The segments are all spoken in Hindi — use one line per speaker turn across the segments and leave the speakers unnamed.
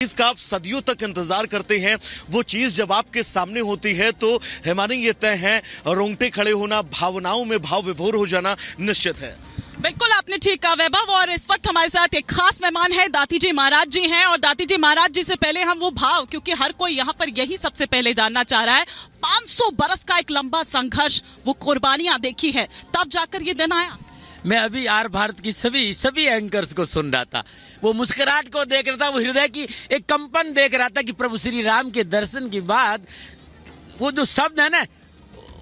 चीज का आप सदियों तक इंतजार करते हैं, वो चीज जब आपके सामने होती है तो हैमानी ये तय है, रोंगटे खड़े होना, भावनाओं में भाव विभोर हो जाना निश्चित है।
बिल्कुल आपने ठीक कहा वैभव। और इस वक्त हमारे साथ एक खास मेहमान है, दाती जी महाराज जी हैं। और दाती जी महाराज जी से पहले हम वो भाव, क्योंकि हर कोई यहाँ पर यही सबसे पहले जानना चाह रहा है, 500 बरस का एक लंबा संघर्ष, वो कुर्बानियां देखी है, तब जाकर ये दिन आया।
मैं अभी आर भारत की सभी एंकर्स को सुन रहा था, वो मुस्कुराहट को देख रहा था, वो हृदय की एक कंपन देख रहा था कि प्रभु श्री राम के दर्शन के बाद वो जो शब्द है ना,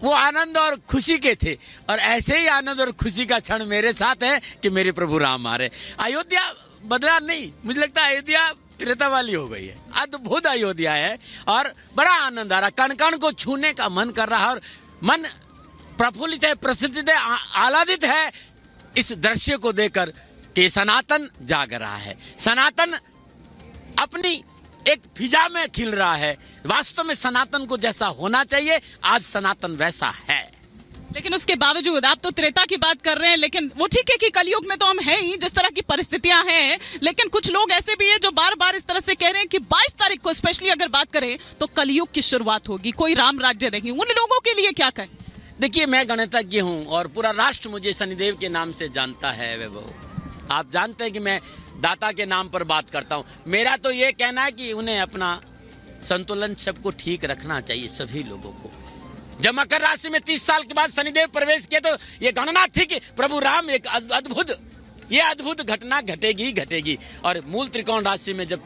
वो आनंद और खुशी के थे। और ऐसे ही आनंद और खुशी का क्षण मेरे साथ है कि मेरे प्रभु राम आ रहे। अयोध्या बदला नहीं, मुझे लगता है अयोध्या त्रेता वाली हो गई है, अद्भुत अयोध्या है और बड़ा आनंद आ रहा, कण कण को छूने का मन कर रहा है और मन प्रफुल्लित है, प्रसन्नित है, आह्लादित है इस दृश्य को देखकर कि सनातन जाग रहा है, सनातन अपनी एक फिजा में खिल रहा है। वास्तव में सनातन को जैसा होना चाहिए, आज सनातन वैसा है।
लेकिन उसके बावजूद आप तो त्रेता की बात कर रहे हैं, लेकिन वो ठीक है कि कलयुग में तो हम हैं ही, जिस तरह की परिस्थितियां हैं। लेकिन कुछ लोग ऐसे भी हैं जो बार बार इस तरह से कह रहे हैं कि 22 तारीख को स्पेशली अगर बात करें तो कलयुग की शुरुआत होगी, कोई राम राज्य नहीं। उन लोगों के लिए क्या कहें?
देखिए, मैं गणितज्ञ हूँ और पूरा राष्ट्र मुझे शनिदेव के नाम से जानता है। वैभव, आप जानते हैं कि मैं दाता के नाम पर बात करता हूँ। मेरा तो ये कहना है कि उन्हें अपना संतुलन सबको ठीक रखना चाहिए, सभी लोगों को। जब मकर राशि में 30 साल के बाद शनिदेव प्रवेश किए तो ये गणना थी कि प्रभु राम एक अद्भुत घटना घटेगी। और मूल त्रिकोण राशि में जब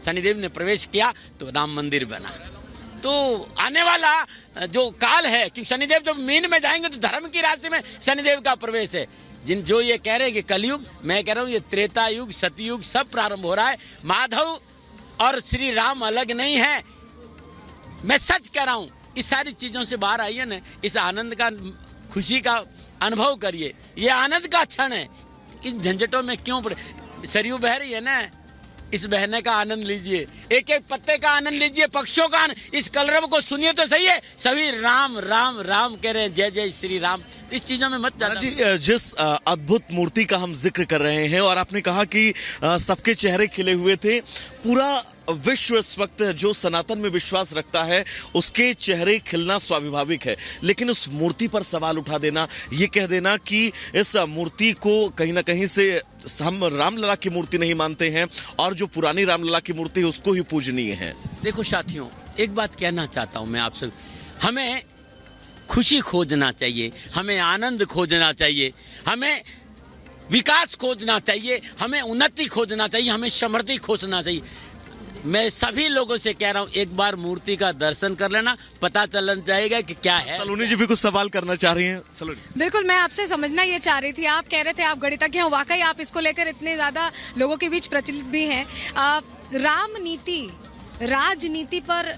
शनिदेव ने प्रवेश किया तो राम मंदिर बना। तो आने वाला जो काल है कि शनिदेव जब मीन में जाएंगे तो धर्म की राशि में शनिदेव का प्रवेश है। जो ये कह रहे हैं कि कलयुग, मैं कह रहा हूँ ये त्रेता युग, सतयुग सब प्रारंभ हो रहा है। माधव और श्री राम अलग नहीं है, मैं सच कह रहा हूँ। इस सारी चीजों से बाहर आइए ना, इस आनंद का, खुशी का अनुभव करिए। ये आनंद का क्षण है, इन झंझटों में क्यों पड़े। सरयू बह रही है ना, इस बहने का आनंद लीजिए, एक एक पत्ते का आनंद लीजिए, पक्षियों का आनंद, इस कलरव को सुनिए तो सही है। सभी राम राम राम कह रहे हैं, जय जय श्री राम। इस चीजों में मत जाना
जी। जिस अद्भुत मूर्ति का हम जिक्र कर रहे हैं और आपने कहा कि सबके चेहरे खिले हुए थे, पूरा विश्व इस वक्त जो सनातन में विश्वास रखता है उसके चेहरे खिलना स्वाभाविक है। लेकिन उस मूर्ति पर सवाल उठा देना, ये कह देना कि इस मूर्ति को कहीं ना कहीं से हम रामलला की मूर्ति नहीं मानते हैं और जो पुरानी रामलला की मूर्ति है उसको ही पूजनीय है।
देखो साथियों, एक बात कहना चाहता हूं मैं आपसे, हमें खुशी खोजना चाहिए, हमें आनंद खोजना चाहिए, हमें विकास खोजना चाहिए, हमें उन्नति खोजना चाहिए, हमें समृद्धि खोजना चाहिए। मैं सभी लोगों से कह रहा हूं, एक बार मूर्ति का दर्शन कर लेना, पता चलना चाहिए कि क्या है।
सलोनी जी भी कुछ सवाल करना चाह रही हैं। सलोनी,
बिल्कुल, मैं आपसे समझना ये चाह रही थी। आप कह रहे थे आप गणितज्ञ हैं, वाकई आप इसको लेकर इतने ज्यादा लोगों के बीच प्रचलित भी हैं। रामनीति, राजनीति पर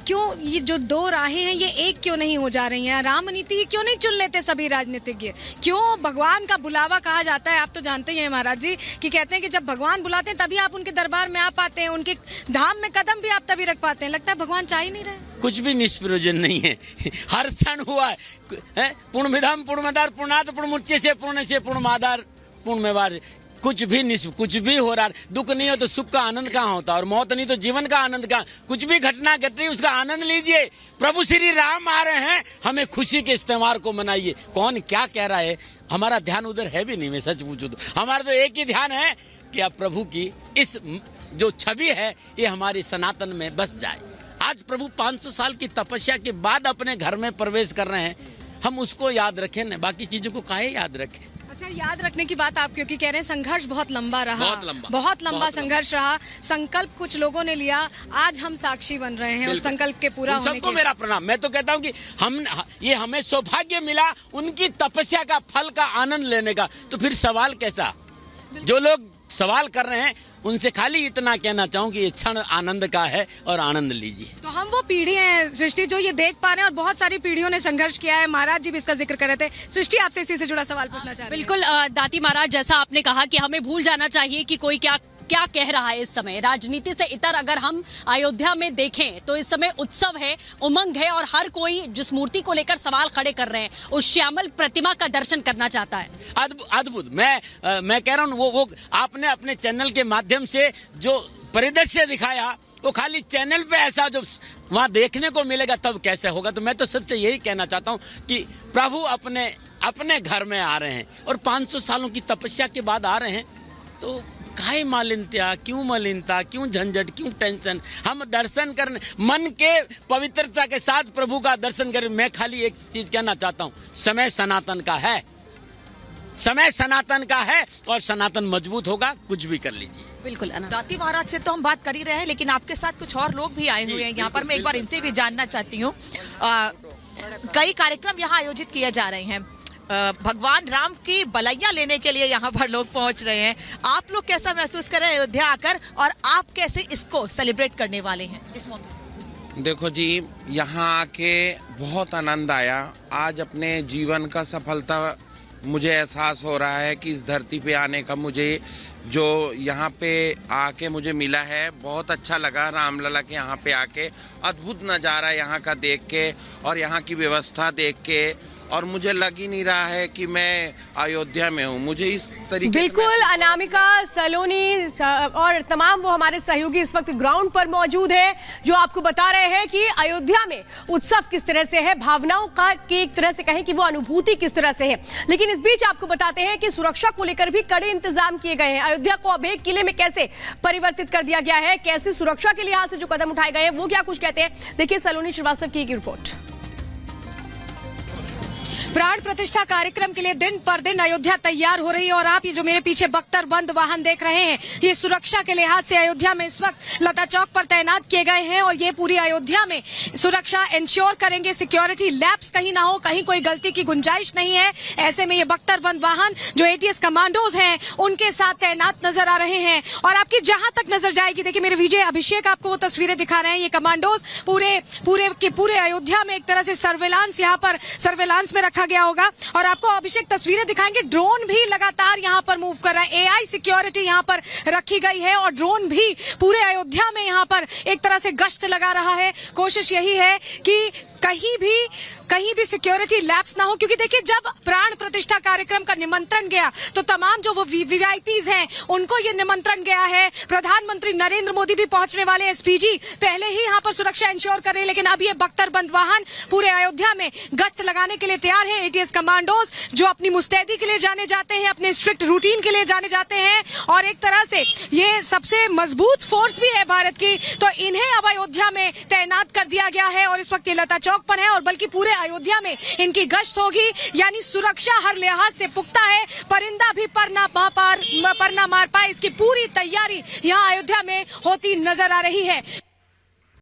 क्यों ये जो दो राहें हैं ये एक क्यों नहीं हो जा रही हैं? रामनीति ही क्यों नहीं चुन लेते सभी राजनीतिज्ञ? क्यों भगवान का बुलावा कहा जाता है? आप तो जानते ही हैं महाराज जी कि कहते हैं कि जब भगवान बुलाते हैं तभी आप उनके दरबार में आ पाते हैं, उनके धाम में कदम भी आप तभी रख पाते हैं। लगता है भगवान चाह ही नहीं रहे।
कुछ भी निष्प्रयोजन नहीं है, हर क्षण हुआ है। पूर्ण विधम पूर्णमदार पूर्णात पूर्णमुच्य से पूर्ण से पूर्णमादार पूर्णमेवार। कुछ भी हो रहा है। दुख नहीं हो तो सुख का आनंद कहाँ होता, और मौत नहीं तो जीवन का आनंद कहाँ। कुछ भी घटना घट रही उसका आनंद लीजिए। प्रभु श्री राम आ रहे हैं, हमें खुशी के इस त्योहार को मनाइए। कौन क्या कह रहा है, हमारा ध्यान उधर है भी नहीं। मैं सच पूछूं तो हमारा तो एक ही ध्यान है कि अब प्रभु की इस जो छवि है ये हमारी सनातन में बस जाए। आज प्रभु 500 साल की तपस्या के बाद अपने घर में प्रवेश कर रहे हैं, हम उसको याद रखें ना, बाकी चीजों को काहे याद रखें।
अच्छा, याद रखने की बात आप क्योंकि कह रहे हैं, संघर्ष बहुत लंबा रहा, बहुत लंबा संघर्ष रहा। संकल्प कुछ लोगों ने लिया, आज हम साक्षी बन रहे हैं उस संकल्प के पूरा होने
सबको मेरा प्रणाम। मैं तो कहता हूं कि हमें सौभाग्य मिला उनकी तपस्या का फल का आनंद लेने का। तो फिर सवाल कैसा? जो लोग सवाल कर रहे हैं उनसे खाली इतना कहना चाहूँ कि ये क्षण आनंद का है और आनंद लीजिए।
तो हम वो पीढ़ी हैं सृष्टि जो ये देख पा रहे हैं, और बहुत सारी पीढ़ियों ने संघर्ष किया है। महाराज जी भी इसका जिक्र कर रहे थे। सृष्टि, आपसे इसी से जुड़ा सवाल पूछना चाह रहे हैं।
बिल्कुल दाती महाराज, जैसा आपने कहा कि हमें भूल जाना चाहिए कि कोई क्या कह रहा है। इस समय राजनीति से इतर अगर हम अयोध्या में देखें तो इस समय उत्सव है, उमंग है, और हर कोई जिस मूर्ति को लेकर सवाल खड़े कर रहे हैं उस श्यामल प्रतिमा का दर्शन करना चाहता है।
अद्भुत। मैं कह रहा हूँ वो आपने अपने चैनल के माध्यम से जो परिदृश्य दिखाया, वो खाली चैनल पे ऐसा जो वहां देखने को मिलेगा तब कैसे होगा। तो मैं तो सबसे यही कहना चाहता हूं कि प्रभु अपने घर में आ रहे हैं और 500 सालों की तपस्या के बाद आ रहे हैं, तो काहे मलिनता, क्यों मलिनता, क्यों झंझट, क्यों टेंशन। हम दर्शन करने मन के पवित्रता के साथ प्रभु का दर्शन करें। मैं खाली एक चीज कहना चाहता हूं, समय सनातन का है, समय सनातन का है और सनातन मजबूत होगा, कुछ भी कर लीजिए।
बिल्कुल। दाती महाराज से तो हम बात कर ही रहे हैं, लेकिन आपके साथ कुछ और लोग भी आए हुए हैं यहाँ पर। मैं एक बार इनसे भी जानना चाहती हूँ। कई कार्यक्रम यहाँ आयोजित किए जा रहे हैं, भगवान राम की बलैया लेने के लिए यहाँ पर लोग पहुंच रहे हैं। आप लोग कैसा महसूस कर रहे हैं अयोध्या आकर, और आप कैसे इसको सेलिब्रेट करने वाले हैं इस मौके?
देखो जी, यहाँ आके बहुत आनंद आया। आज अपने जीवन का सफलता मुझे एहसास हो रहा है कि इस धरती पे आने का मुझे जो यहाँ पे आके मुझे मिला है, बहुत अच्छा लगा। रामलला के यहाँ पे आके अद्भुत नज़ारा यहाँ का देख के और यहाँ की व्यवस्था देख के, और मुझे लग ही नहीं रहा है कि मैं अयोध्या में हूँ। मुझे इस तरीके
बिल्कुल। अनामिका, सलोनी और तमाम वो हमारे सहयोगी इस वक्त ग्राउंड पर मौजूद है, जो आपको बता रहे हैं कि अयोध्या में उत्सव किस तरह से है, भावनाओं का की एक तरह से कहें कि वो अनुभूति किस तरह से है। लेकिन इस बीच आपको बताते हैं कि सुरक्षा को लेकर भी कड़े इंतजाम किए गए हैं। अयोध्या को अब एक किले में कैसे परिवर्तित कर दिया गया है, कैसे सुरक्षा के लिहाज से जो कदम उठाए गए हैं वो क्या कुछ कहते हैं, देखिए सलोनी श्रीवास्तव की एक रिपोर्ट।
प्राण प्रतिष्ठा कार्यक्रम के लिए दिन पर दिन अयोध्या तैयार हो रही है, और आप ये जो मेरे पीछे बख्तरबंद वाहन देख रहे हैं, ये सुरक्षा के लिहाज से अयोध्या में इस वक्त लता चौक पर तैनात किए गए हैं, और ये पूरी अयोध्या में सुरक्षा इंश्योर करेंगे। सिक्योरिटी लैप्स कहीं ना हो, कहीं कोई गलती की गुंजाइश नहीं है। ऐसे में ये बख्तरबंद वाहन जो एटीएस कमांडोज हैं उनके साथ तैनात नजर आ रहे हैं। और आपकी जहां तक नजर जाएगी, देखिए मेरे विजय अभिषेक आपको वो तस्वीरें दिखा रहे हैं। ये कमांडोज पूरे अयोध्या में एक तरह से सर्वेलांस यहाँ पर सर्वेलांस में रखा गया होगा। और आपको अभिषेक तस्वीरें दिखाएंगे, ड्रोन भी लगातार यहाँ पर मूव कर रहा है। एआई सिक्योरिटी यहाँ पर रखी गई है, और ड्रोन भी पूरे अयोध्या में यहाँ पर एक तरह से गश्त लगा रहा है। कोशिश यही है कि कहीं भी सिक्योरिटी लैप्स ना हो, क्योंकि देखिए जब प्राण प्रतिष्ठा कार्यक्रम का निमंत्रण गया तो तमाम जो वो वीवीआईपीज हैं उनको ये निमंत्रण गया है। प्रधानमंत्री नरेंद्र मोदी भी पहुंचने वाले, एसपीजी पहले ही यहाँ पर सुरक्षा इंश्योर कर रहे हैं। लेकिन अब ये बख्तरबंद वाहन पूरे अयोध्या में गश्त लगाने के लिए तैयार है। एटीएस कमांडोज जो अपनी मुस्तैदी के लिए जाने जाते हैं, अपने स्ट्रिक्ट रूटीन के लिए जाने जाते हैं, और एक तरह से ये सबसे मजबूत फोर्स भी है भारत की, तो इन्हें अब अयोध्या में तैनात कर दिया गया है। और इस वक्त ये लता चौक पर है, और बल्कि पूरे अयोध्या में इनकी गश्त होगी, यानी सुरक्षा हर लिहाज से पुख्ता है। परिंदा भी पर ना मार पाए, इसकी पूरी तैयारी यहाँ अयोध्या में होती नजर आ रही है।